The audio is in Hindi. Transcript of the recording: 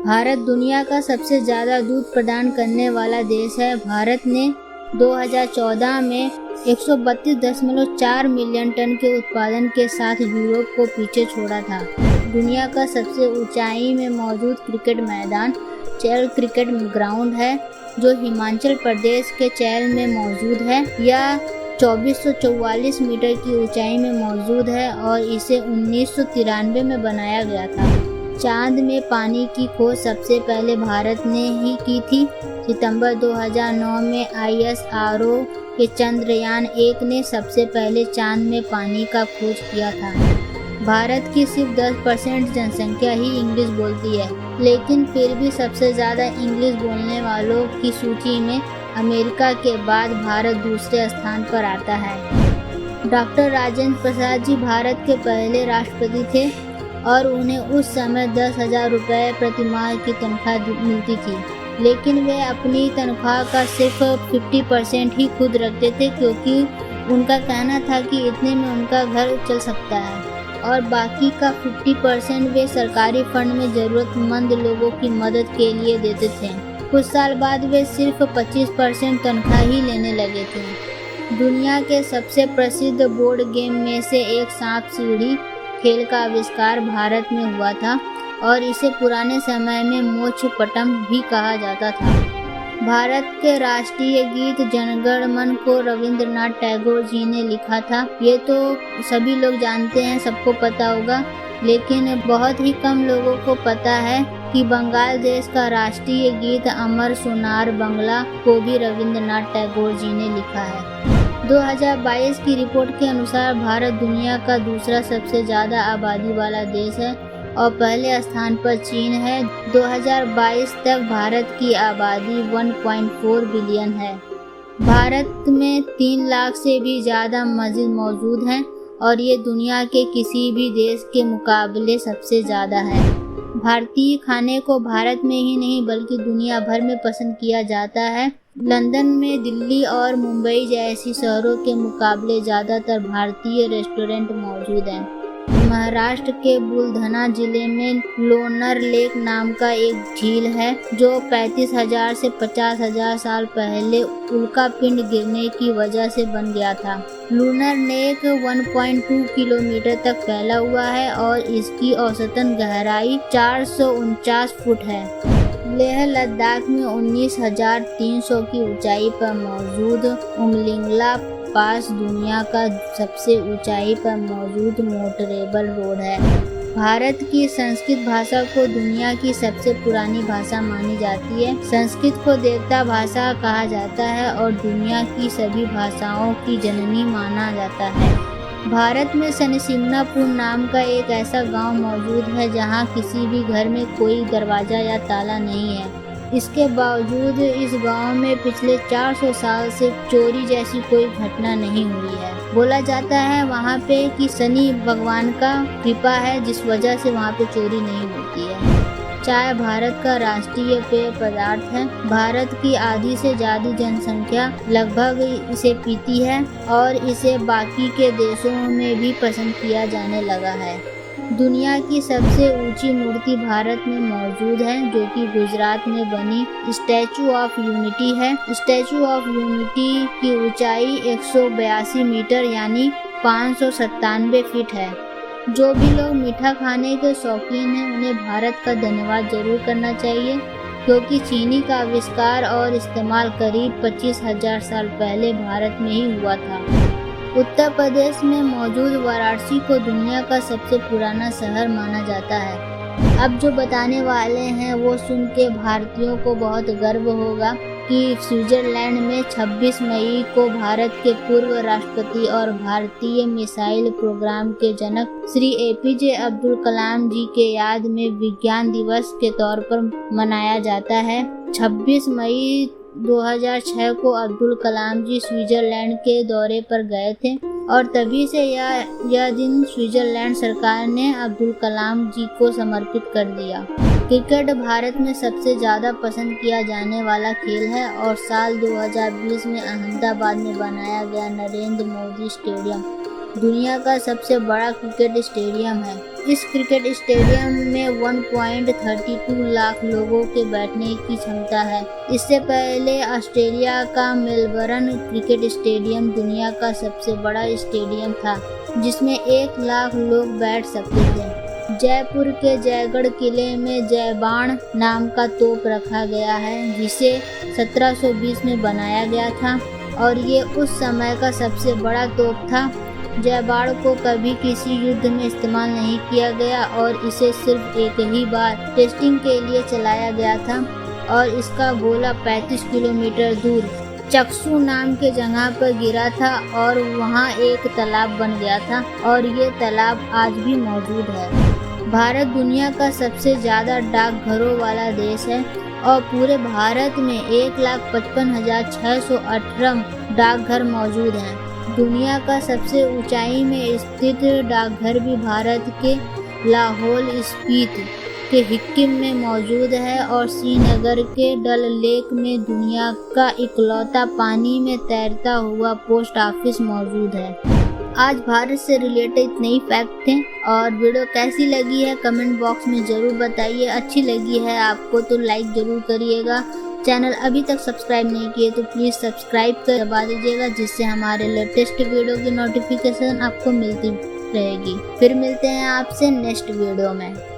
भारत दुनिया का सबसे ज़्यादा दूध प्रदान करने वाला देश है। भारत ने 2014 में 132.4 मिलियन टन के उत्पादन के साथ यूरोप को पीछे छोड़ा था। दुनिया का सबसे ऊंचाई में मौजूद क्रिकेट मैदान चैल क्रिकेट ग्राउंड है, जो हिमाचल प्रदेश के चैल में मौजूद है। यह 2444 मीटर की ऊंचाई में मौजूद है और इसे 1993 में बनाया गया था। चांद में पानी की खोज सबसे पहले भारत ने ही की थी। सितंबर 2009 में ISRO के चंद्रयान 1 ने सबसे पहले चांद में पानी का खोज किया था। भारत की सिर्फ 10% जनसंख्या ही इंग्लिश बोलती है, लेकिन फिर भी सबसे ज़्यादा इंग्लिश बोलने वालों की सूची में अमेरिका के बाद भारत दूसरे स्थान पर आता है। डॉक्टर राजेंद्र प्रसाद जी भारत के पहले राष्ट्रपति थे और उन्हें उस समय 10,000 रुपये प्रति माह की तनख्वाह मिलती थी, लेकिन वे अपनी तनख्वाह का सिर्फ 50% ही खुद रखते थे, क्योंकि उनका कहना था कि इतने में उनका घर चल सकता है और बाकी का 50% वे सरकारी फंड में ज़रूरतमंद लोगों की मदद के लिए देते थे। कुछ साल बाद वे सिर्फ 25% तनख्वाह ही लेने लगे थे। दुनिया के सबसे प्रसिद्ध बोर्ड गेम में से एक सांप सीढ़ी खेल का आविष्कार भारत में हुआ था और इसे पुराने समय में मोक्षपटम भी कहा जाता था। भारत के राष्ट्रीय गीत जनगण मन को रविंद्रनाथ टैगोर जी ने लिखा था। ये तो सभी लोग जानते हैं, सबको पता होगा, लेकिन बहुत ही कम लोगों को पता है कि बंगाल देश का राष्ट्रीय गीत अमर सोनार बंगला को भी रविंद्रनाथ टैगोर जी ने लिखा है। 2022 की रिपोर्ट के अनुसार भारत दुनिया का दूसरा सबसे ज़्यादा आबादी वाला देश है और पहले स्थान पर चीन है। 2022 तक भारत की आबादी 1.4 बिलियन है। भारत में 3 लाख से भी ज़्यादा मस्जिद मौजूद हैं और ये दुनिया के किसी भी देश के मुकाबले सबसे ज़्यादा है। भारतीय खाने को भारत में ही नहीं बल्कि दुनिया भर में पसंद किया जाता है। लंदन में दिल्ली और मुंबई जैसी शहरों के मुकाबले ज़्यादातर भारतीय रेस्टोरेंट मौजूद हैं। महाराष्ट्र के बुलढाना जिले में लोणार लेक नाम का एक झील है, जो 35,000 से 50,000 साल पहले उल्कापिंड गिरने की वजह से बन गया था। लूनर लेक 1.2 किलोमीटर तक फैला हुआ है और इसकी औसतन गहराई 449 फुट है। लेह लद्दाख में 19,300 की ऊंचाई पर मौजूद उमलिंगला पास दुनिया का सबसे ऊंचाई पर मौजूद मोटरेबल रोड है। भारत की संस्कृत भाषा को दुनिया की सबसे पुरानी भाषा मानी जाती है। संस्कृत को देवता भाषा कहा जाता है और दुनिया की सभी भाषाओं की जननी माना जाता है। भारत में शनिसिंगनापुर नाम का एक ऐसा गांव मौजूद है जहां किसी भी घर में कोई दरवाजा या ताला नहीं है। इसके बावजूद इस गांव में पिछले 400 साल से चोरी जैसी कोई घटना नहीं हुई है। बोला जाता है वहां पे कि शनि भगवान का कृपा है, जिस वजह से वहां पे चोरी नहीं होती है। चाय भारत का राष्ट्रीय पेय पदार्थ है। भारत की आधी से ज़्यादा जनसंख्या लगभग इसे पीती है और इसे बाकी के देशों में भी पसंद किया जाने लगा है। दुनिया की सबसे ऊंची मूर्ति भारत में मौजूद है, जो कि गुजरात में बनी स्टैचू ऑफ यूनिटी है। स्टैचू ऑफ यूनिटी की ऊंचाई 182 मीटर यानी 597 फीट है। जो भी लोग मीठा खाने के शौकीन हैं उन्हें भारत का धन्यवाद जरूर करना चाहिए, क्योंकि चीनी का आविष्कार और इस्तेमाल करीब 25,000 साल पहले भारत में ही हुआ था। उत्तर प्रदेश में मौजूद वाराणसी को दुनिया का सबसे पुराना शहर माना जाता है। अब जो बताने वाले हैं वो सुन के भारतीयों को बहुत गर्व होगा कि स्विट्जरलैंड में 26 मई को भारत के पूर्व राष्ट्रपति और भारतीय मिसाइल प्रोग्राम के जनक श्री APJ अब्दुल कलाम जी के याद में विज्ञान दिवस के तौर पर मनाया जाता है। 26 मई 2006 को अब्दुल कलाम जी स्विट्जरलैंड के दौरे पर गए थे और तभी से यह दिन स्विट्जरलैंड सरकार ने अब्दुल कलाम जी को समर्पित कर दिया। क्रिकेट भारत में सबसे ज़्यादा पसंद किया जाने वाला खेल है और साल 2020 में अहमदाबाद में बनाया गया नरेंद्र मोदी स्टेडियम दुनिया का सबसे बड़ा क्रिकेट स्टेडियम है। इस क्रिकेट स्टेडियम में 1.32 लाख लोगों के बैठने की क्षमता है। इससे पहले ऑस्ट्रेलिया का मेलबर्न क्रिकेट स्टेडियम दुनिया का सबसे बड़ा स्टेडियम था, जिसमें 1 लाख लोग बैठ सकते थे। जयपुर के जयगढ़ किले में जयबाण नाम का तोप रखा गया है, जिसे 1720 में बनाया गया था और ये उस समय का सबसे बड़ा तोप था। जयबाण को कभी किसी युद्ध में इस्तेमाल नहीं किया गया और इसे सिर्फ एक ही बार टेस्टिंग के लिए चलाया गया था और इसका गोला 35 किलोमीटर दूर चक्सू नाम के जगह पर गिरा था और वहाँ एक तालाब बन गया था और ये तालाब आज भी मौजूद है। भारत दुनिया का सबसे ज़्यादा डाकघरों वाला देश है और पूरे भारत में 1,55,618 डाकघर मौजूद हैं। दुनिया का सबसे ऊंचाई में स्थित डाकघर भी भारत के लाहौल स्पीति के हिक्किम में मौजूद है और श्रीनगर के डल लेक में दुनिया का इकलौता पानी में तैरता हुआ पोस्ट ऑफिस मौजूद है। आज भारत से रिलेटेड इतने ही फैक्ट थे और वीडियो कैसी लगी है कमेंट बॉक्स में ज़रूर बताइए। अच्छी लगी है आपको तो लाइक ज़रूर करिएगा। चैनल अभी तक सब्सक्राइब नहीं किए तो प्लीज़ सब्सक्राइब कर दबा दीजिएगा, जिससे हमारे लेटेस्ट वीडियो की नोटिफिकेशन आपको मिलती रहेगी। फिर मिलते हैं आपसे नेक्स्ट वीडियो में।